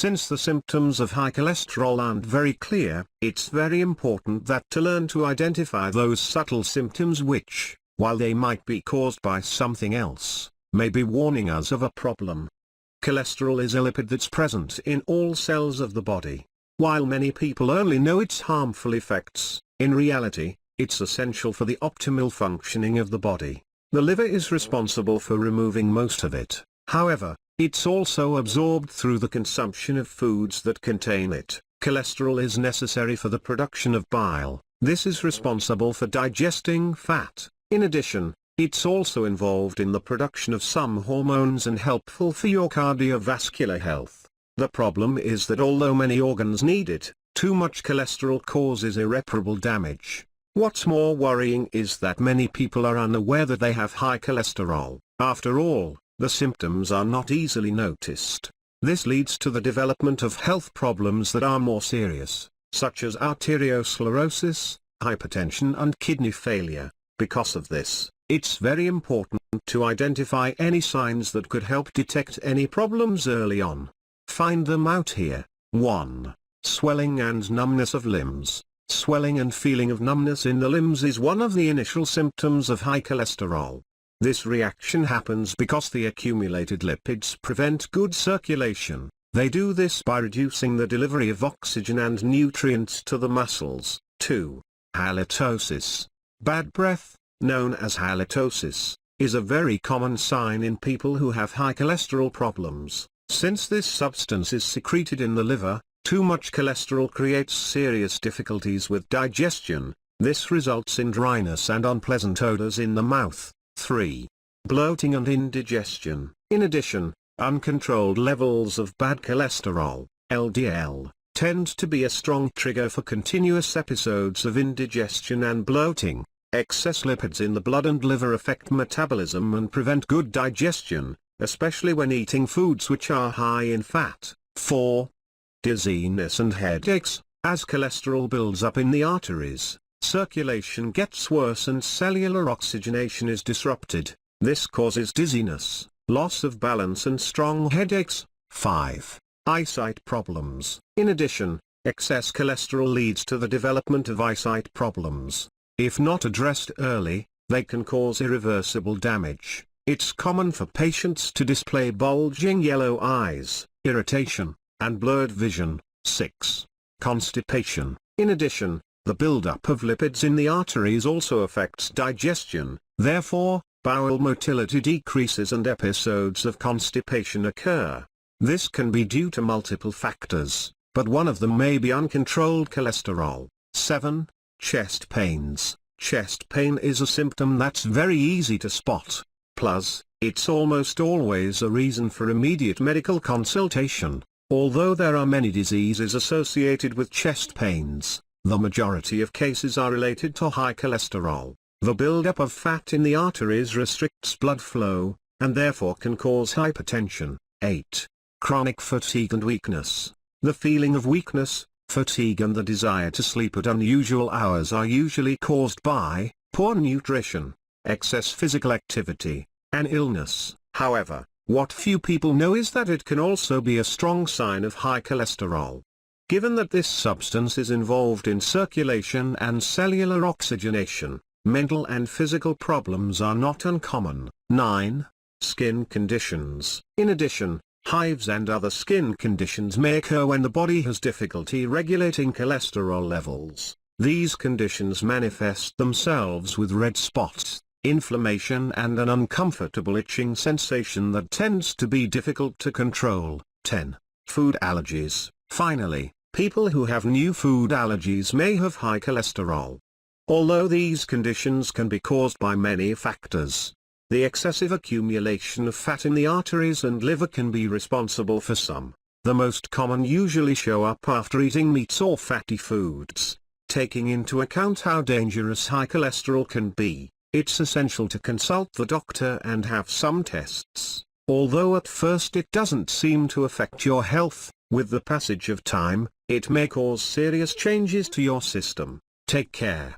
Since the symptoms of high cholesterol aren't very clear, it's very important that to learn to identify those subtle symptoms which, while they might be caused by something else, may be warning us of a problem. Cholesterol is a lipid that's present in all cells of the body. While many people only know its harmful effects, in reality, it's essential for the optimal functioning of the body. The liver is responsible for removing most of it. However, it's also absorbed through the consumption of foods that contain it. Cholesterol is necessary for the production of bile. This is responsible for digesting fat. In addition, it's also involved in the production of some hormones and helpful for your cardiovascular health. The problem is that although many organs need it, too much cholesterol causes irreparable damage. What's more worrying is that many people are unaware that they have high cholesterol. After all, the symptoms are not easily noticed. This leads to the development of health problems that are more serious, such as arteriosclerosis, hypertension and kidney failure. Because of this, it's very important to identify any signs that could help detect any problems early on. Find them out here. 1. Swelling and numbness of limbs. Swelling and feeling of numbness in the limbs is one of the initial symptoms of high cholesterol. This reaction happens because the accumulated lipids prevent good circulation. They do this by reducing the delivery of oxygen and nutrients to the muscles. 2. Halitosis. Bad breath, known as halitosis, is a very common sign in people who have high cholesterol problems. Since this substance is secreted in the liver, too much cholesterol creates serious difficulties with digestion. This results in dryness and unpleasant odors in the mouth. 3. Bloating and indigestion. In addition, uncontrolled levels of bad cholesterol, LDL, tend to be a strong trigger for continuous episodes of indigestion and bloating. Excess lipids in the blood and liver affect metabolism and prevent good digestion, especially when eating foods which are high in fat. 4. Dizziness and headaches. As cholesterol builds up in the arteries, circulation gets worse and cellular oxygenation is disrupted. This causes dizziness, loss of balance and strong headaches. 5. Eyesight problems. In addition, excess cholesterol leads to the development of eyesight problems. If not addressed early, they can cause irreversible damage. It's common for patients to display bulging yellow eyes, irritation, and blurred vision. 6. Constipation. In addition, the buildup of lipids in the arteries also affects digestion. Therefore, bowel motility decreases and episodes of constipation occur. This can be due to multiple factors, but one of them may be uncontrolled cholesterol. 7. Chest pains. Chest pain is a symptom that's very easy to spot. Plus, it's almost always a reason for immediate medical consultation. Although there are many diseases associated with chest pains, the majority of cases are related to high cholesterol. The buildup of fat in the arteries restricts blood flow, and therefore can cause hypertension. 8. Chronic fatigue and weakness. The feeling of weakness, fatigue and the desire to sleep at unusual hours are usually caused by poor nutrition, excess physical activity, and illness. However, what few people know is that it can also be a strong sign of high cholesterol. Given that this substance is involved in circulation and cellular oxygenation, mental and physical problems are not uncommon. 9. Skin conditions. In addition, hives and other skin conditions may occur when the body has difficulty regulating cholesterol levels. These conditions manifest themselves with red spots, inflammation and an uncomfortable itching sensation that tends to be difficult to control. 10. Food allergies. Finally, people who have new food allergies may have high cholesterol. Although these conditions can be caused by many factors, the excessive accumulation of fat in the arteries and liver can be responsible for some. The most common usually show up after eating meats or fatty foods. Taking into account how dangerous high cholesterol can be, it's essential to consult the doctor and have some tests. Although at first it doesn't seem to affect your health, with the passage of time, it may cause serious changes to your system. Take care.